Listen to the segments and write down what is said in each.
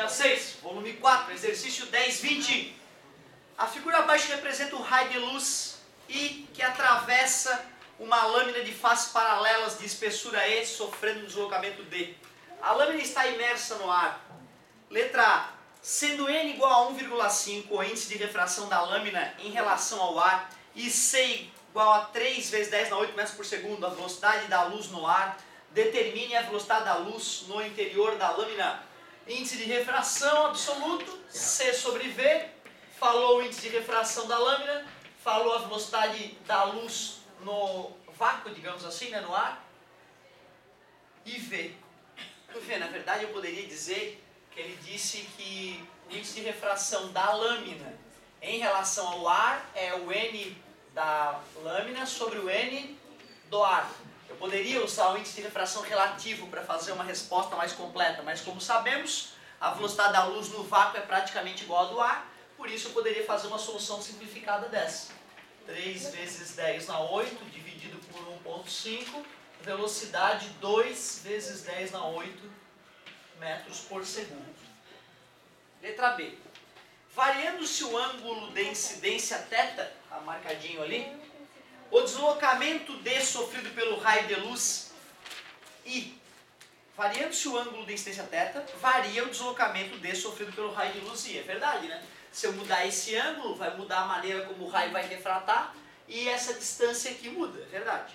6, volume 4, exercício 10, 20. A figura abaixo representa um raio de luz I que atravessa uma lâmina de faces paralelas de espessura E, sofrendo um deslocamento D. A lâmina está imersa no ar. Letra A. Sendo N igual a 1,5, o índice de refração da lâmina em relação ao ar, e C igual a 3 vezes 10 na 8 metros por segundo, a velocidade da luz no ar, determine a velocidade da luz no interior da lâmina. Índice de refração absoluto, C sobre V, falou o índice de refração da lâmina, falou a velocidade da luz no vácuo, digamos assim, né, no ar, e V. V, na verdade, eu poderia dizer que ele disse que o índice de refração da lâmina em relação ao ar é o N da lâmina sobre o N do ar. Eu poderia usar o índice de refração relativo para fazer uma resposta mais completa, mas como sabemos, a velocidade da luz no vácuo é praticamente igual à do ar, por isso eu poderia fazer uma solução simplificada dessa. 3 vezes 10 na 8, dividido por 1,5, velocidade 2 vezes 10 na 8 metros por segundo. Letra B. Variando-se o ângulo de incidência θ, tá marcadinho ali, o deslocamento D sofrido pelo raio de luz I. Variando-se o ângulo de incidência θ, varia o deslocamento D sofrido pelo raio de luz I. É verdade, né? Se eu mudar esse ângulo, vai mudar a maneira como o raio vai refratar e essa distância aqui muda, é verdade.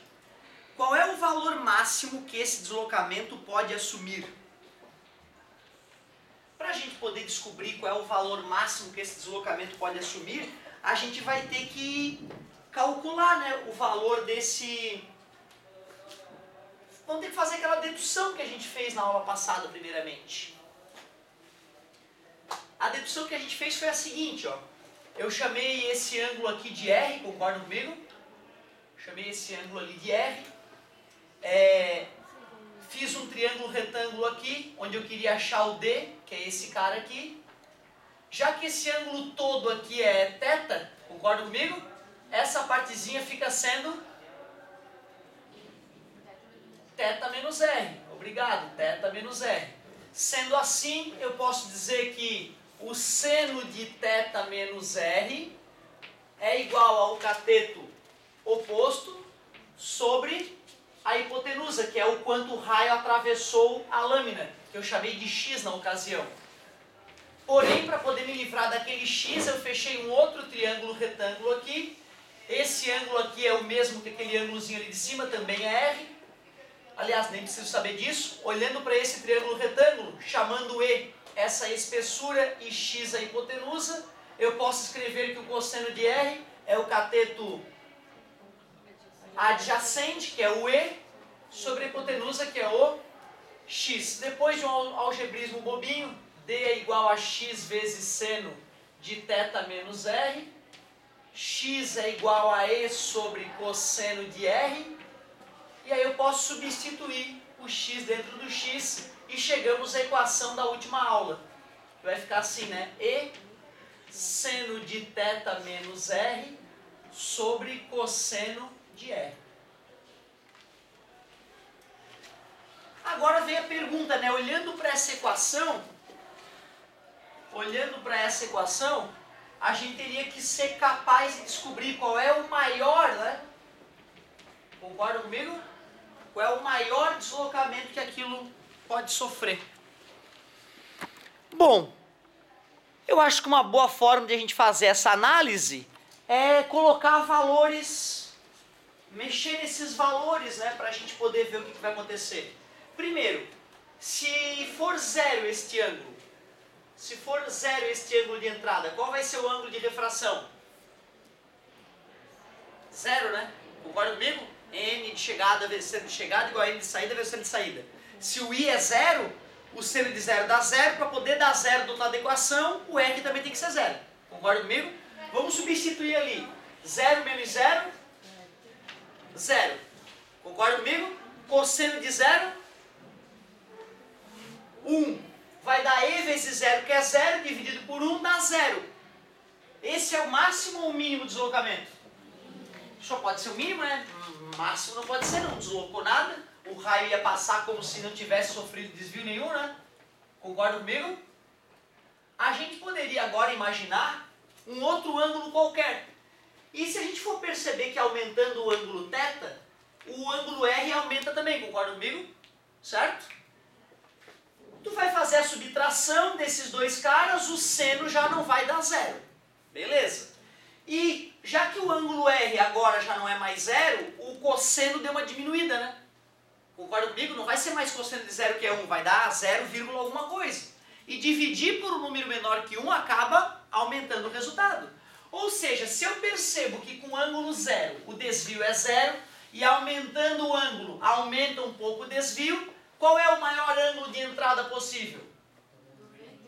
Qual é o valor máximo que esse deslocamento pode assumir? Para a gente poder descobrir qual é o valor máximo que esse deslocamento pode assumir, a gente vai ter que calcular, né, o valor desse... Vamos ter que fazer aquela dedução que a gente fez na aula passada, primeiramente. A dedução que a gente fez foi a seguinte, ó. Eu chamei esse ângulo aqui de R, concorda comigo? Chamei esse ângulo ali de R. Fiz um triângulo retângulo aqui, onde eu queria achar o D, que é esse cara aqui. Já que esse ângulo todo aqui é θ, concorda comigo? Essa partezinha fica sendo θ menos R. Obrigado, θ menos R. Sendo assim, eu posso dizer que o seno de θ menos R é igual ao cateto oposto sobre a hipotenusa, que é o quanto o raio atravessou a lâmina, que eu chamei de X na ocasião. Porém, para poder me livrar daquele X, eu fechei um outro triângulo retângulo aqui. Esse ângulo aqui é o mesmo que aquele ângulozinho ali de cima, também é R. Aliás, nem preciso saber disso. Olhando para esse triângulo retângulo, chamando E essa espessura e X a hipotenusa, eu posso escrever que o cosseno de R é o cateto adjacente, que é o E, sobre a hipotenusa, que é o X. Depois de um algebrismo bobinho, D é igual a X vezes seno de θ menos R, X é igual a E sobre cosseno de R, e aí eu posso substituir o X dentro do X e chegamos à equação da última aula. Vai ficar assim, né? E seno de θ menos R sobre cosseno de R. Agora vem a pergunta, né? Olhando para essa equação, a gente teria que ser capaz de descobrir qual é o maior, né? Concorda comigo? Qual é o maior deslocamento que aquilo pode sofrer? Bom, eu acho que uma boa forma de a gente fazer essa análise é colocar valores, mexer nesses valores, né, para a gente poder ver o que vai acontecer. Primeiro, se for zero este ângulo de entrada, qual vai ser o ângulo de refração? Zero, né? Concorda comigo? N de chegada vezes seno de chegada igual a N de saída vezes seno de saída. Se o I é zero, o seno de zero dá zero. Para poder dar zero do outro lado da equação, o R também tem que ser zero. Concorda comigo? Vamos substituir ali. 0 menos 0, 0. Concorda comigo? Cosseno de 0, 1. Vai dar E vezes 0, que é 0, dividido por 1, dá 0. Esse é o máximo ou o mínimo deslocamento? Só pode ser o mínimo, né? Máximo não pode ser, não deslocou nada. O raio ia passar como se não tivesse sofrido desvio nenhum, né? Concorda comigo? a gente poderia agora imaginar um outro ângulo qualquer. E se a gente for perceber que aumentando o ângulo θ, o ângulo R aumenta também, concorda comigo? Certo? Tu vai fazer a subtração desses dois caras, o seno já não vai dar zero. Beleza? E já que o ângulo R agora já não é mais zero, o cosseno deu uma diminuída, né? Concorda comigo? Não vai ser mais cosseno de zero que é 1, vai dar 0, alguma coisa. E dividir por um número menor que 1 acaba aumentando o resultado. Ou seja, se eu percebo que com ângulo zero o desvio é zero, e aumentando o ângulo aumenta um pouco o desvio, qual é o maior ângulo de entrada possível?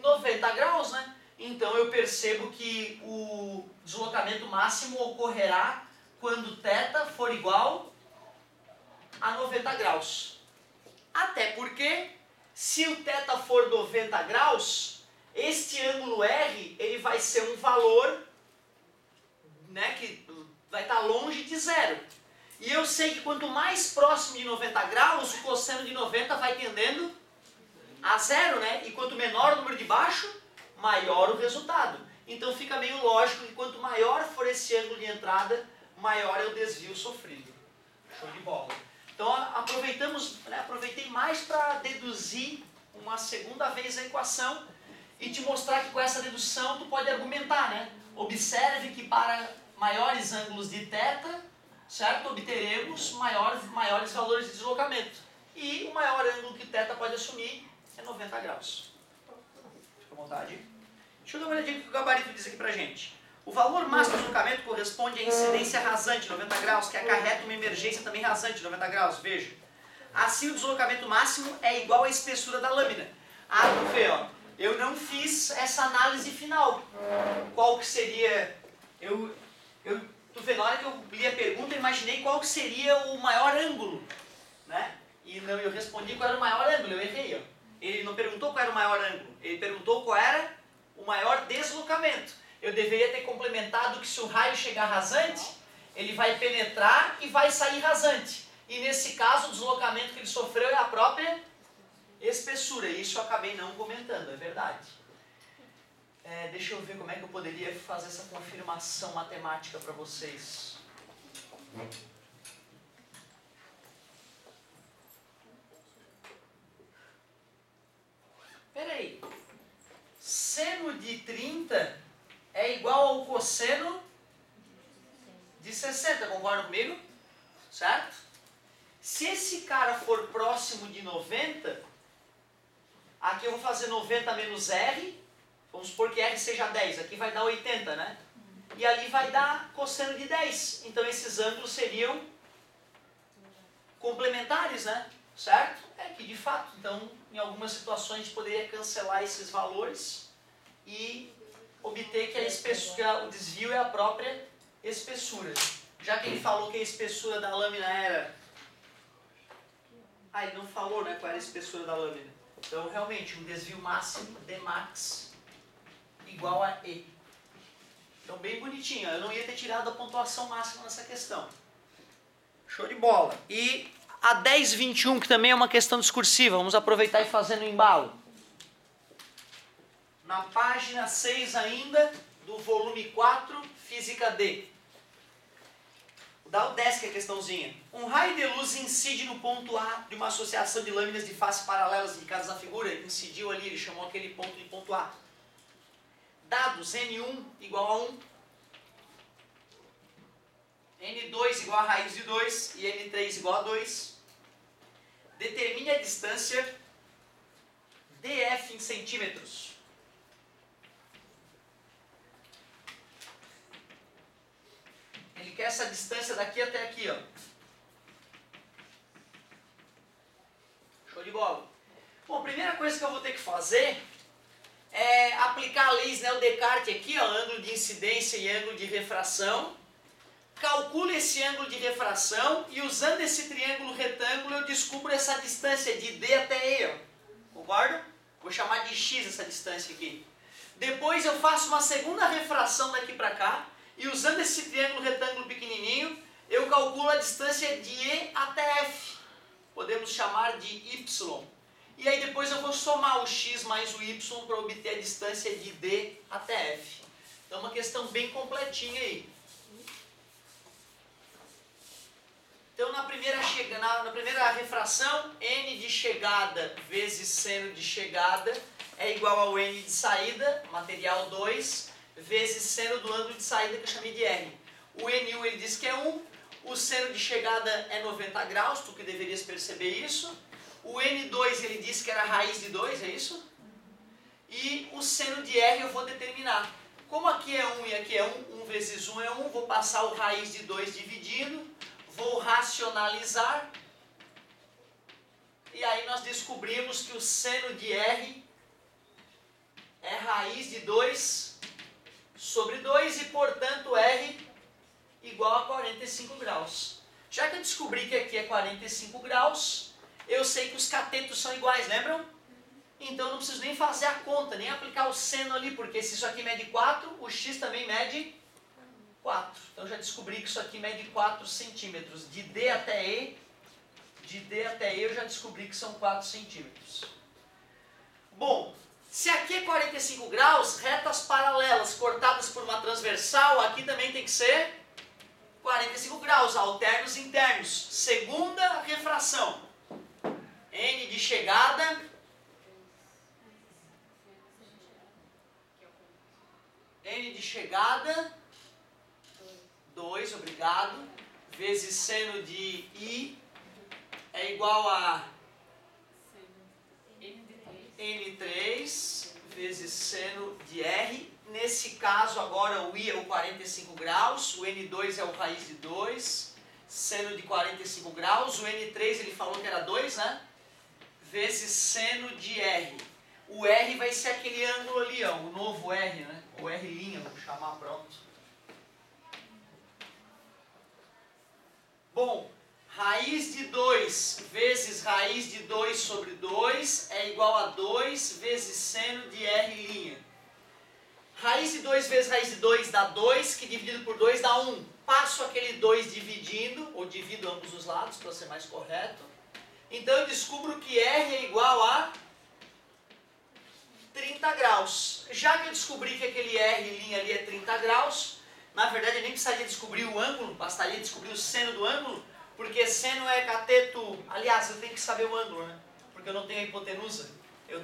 90 graus, né? Então eu percebo que o deslocamento máximo ocorrerá quando θ for igual a 90 graus. Até porque, se o θ for 90 graus, este ângulo R ele vai ser um valor, né, que vai estar longe de zero. E eu sei que quanto mais próximo de 90 graus, o cosseno de 90 vai tendendo a zero, né? E quanto menor o número de baixo, maior o resultado. Então fica meio lógico que quanto maior for esse ângulo de entrada, maior é o desvio sofrido. Show de bola. Então aproveitei mais para deduzir uma segunda vez a equação e te mostrar que com essa dedução tu pode argumentar, né? Observe que para maiores ângulos de θ, certo? Obteremos maiores valores de deslocamento. E o maior ângulo que θ pode assumir é 90 graus. Fica à vontade. Deixa eu dar uma olhadinha no que o gabarito diz aqui pra gente. O valor máximo do deslocamento corresponde à incidência rasante, 90 graus, que acarreta uma emergência também rasante, 90 graus. Veja. Assim, o deslocamento máximo é igual à espessura da lâmina. Ah, tu vê, ó. Eu não fiz essa análise final. Qual que seria... Tu vê, na hora que eu li a pergunta, eu imaginei qual que seria o maior ângulo, né? E não, eu respondi qual era o maior ângulo, eu errei, ó. Ele não perguntou qual era o maior ângulo, ele perguntou qual era o maior deslocamento. Eu deveria ter complementado que se o raio chegar rasante, ele vai penetrar e vai sair rasante. E nesse caso, o deslocamento que ele sofreu é a própria espessura. Isso eu acabei não comentando, é verdade. Deixa eu ver como é que eu poderia fazer essa confirmação matemática para vocês. Espera aí. Seno de 30 é igual ao cosseno de 60, concorda comigo? Certo? Se esse cara for próximo de 90, aqui eu vou fazer 90 menos R. Vamos supor que R seja 10, aqui vai dar 80, né? E ali vai dar cosseno de 10. Então esses ângulos seriam complementares, né? Certo? É que de fato, então, em algumas situações a gente poderia cancelar esses valores e obter que o desvio é a própria espessura. Já que ele falou que a espessura da lâmina era... Ah, ele não falou, né, qual era a espessura da lâmina. Então, realmente, um desvio máximo, Dmax, igual a E. Então, bem bonitinho. Eu não ia ter tirado a pontuação máxima nessa questão. Show de bola. E a 1021, que também é uma questão discursiva. Vamos aproveitar e fazer no embalo. Na página 6 ainda, do volume 4, Física D. Dá o 10 que é a questãozinha. Um raio de luz incide no ponto A de uma associação de lâminas de face paralelas indicadas na figura. Incidiu ali, ele chamou aquele ponto de ponto A. Dados N1 igual a 1, N2 igual a raiz de 2 e N3 igual a 2. Determine a distância DF em centímetros. Ele quer essa distância daqui até aqui, ó. Show de bola. Bom, a primeira coisa que eu vou ter que fazer é aplicar leis, né, o Descartes aqui, ó, ângulo de incidência e ângulo de refração. Calculo esse ângulo de refração e usando esse triângulo retângulo eu descubro essa distância de D até E, ó. Concorda? Vou chamar de X essa distância aqui. Depois eu faço uma segunda refração daqui para cá e usando esse triângulo retângulo pequenininho eu calculo a distância de E até F. Podemos chamar de Y. E E aí depois eu vou somar o x mais o y para obter a distância de D até F. Então uma questão bem completinha aí. Então na primeira refração, n de chegada vezes seno de chegada é igual ao n de saída, material 2, vezes seno do ângulo de saída que eu chamei de R. O N1 ele diz que é 1, o seno de chegada é 90 graus, tu que deverias perceber isso. O N2 ele disse que era raiz de 2, é isso? E o seno de R eu vou determinar. Como aqui é 1 e aqui é 1, 1 vezes 1 é 1, vou passar o raiz de 2 dividindo, vou racionalizar. E aí nós descobrimos que o seno de R é raiz de 2 sobre 2 e, portanto, R igual a 45 graus. Já que eu descobri que aqui é 45 graus, eu sei que os catetos são iguais, lembram? Então não preciso nem fazer a conta, nem aplicar o seno ali, porque se isso aqui mede 4, o x também mede 4. Então já descobri que isso aqui mede 4 centímetros. De D até E eu já descobri que são 4 centímetros. Bom, se aqui é 45 graus, retas paralelas cortadas por uma transversal, aqui também tem que ser 45 graus, alternos internos. Segunda refração. N de chegada N de chegada 2, obrigado, vezes seno de I é igual a N3 vezes seno de R. Nesse caso agora o I é o 45 graus, o N2 é o raiz de 2, seno de 45 graus, o N3 ele falou que era 2, né? Vezes seno de R. O R vai ser aquele ângulo ali, ó, o novo R, né? O R', vamos chamar, pronto. Bom, raiz de 2 vezes raiz de 2 sobre 2 é igual a 2 vezes seno de R'. Raiz de 2 vezes raiz de 2 dá 2, que dividido por 2 dá 1. Passo aquele 2 dividindo, ou divido ambos os lados para ser mais correto. Então eu descubro que R é igual a 30 graus. Já que eu descobri que aquele R' ali é 30 graus, na verdade eu nem precisaria descobrir o ângulo, bastaria descobrir o seno do ângulo, porque seno é cateto... Aliás, eu tenho que saber o ângulo, né? Porque eu não tenho a hipotenusa. Eu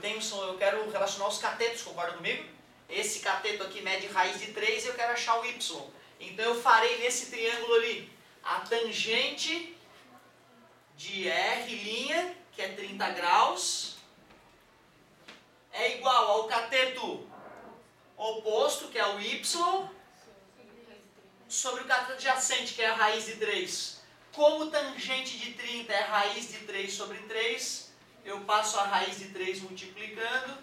quero relacionar os catetos, concorda comigo? Esse cateto aqui mede raiz de 3 e eu quero achar o Y. Então eu farei nesse triângulo ali a tangente de R', que é 30 graus, é igual ao cateto oposto, que é o Y, sobre o cateto adjacente, que é a raiz de 3. Como tangente de 30 é raiz de 3 sobre 3, eu passo a raiz de 3 multiplicando.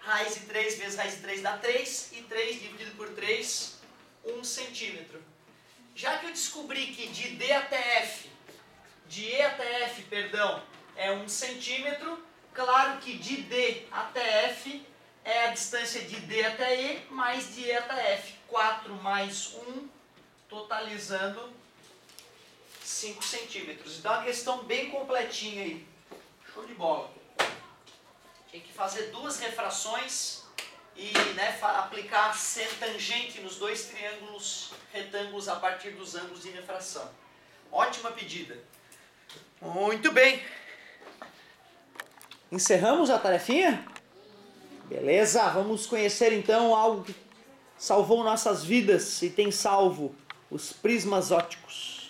Raiz de 3 vezes raiz de 3 dá 3, e 3 dividido por 3, 1 centímetro. Já que eu descobri que de D até F, de E até F, perdão, é 1 centímetro, claro que de D até F é a distância de D até E mais de E até F. 4 mais 1, totalizando 5 centímetros. Então é uma questão bem completinha aí. Show de bola. Tem que fazer duas refrações e aplicar tangente nos dois triângulos retângulos a partir dos ângulos de refração. Ótima pedida. Muito bem. Encerramos a tarefinha? Beleza, vamos conhecer então algo que salvou nossas vidas e tem salvo: os prismas ópticos.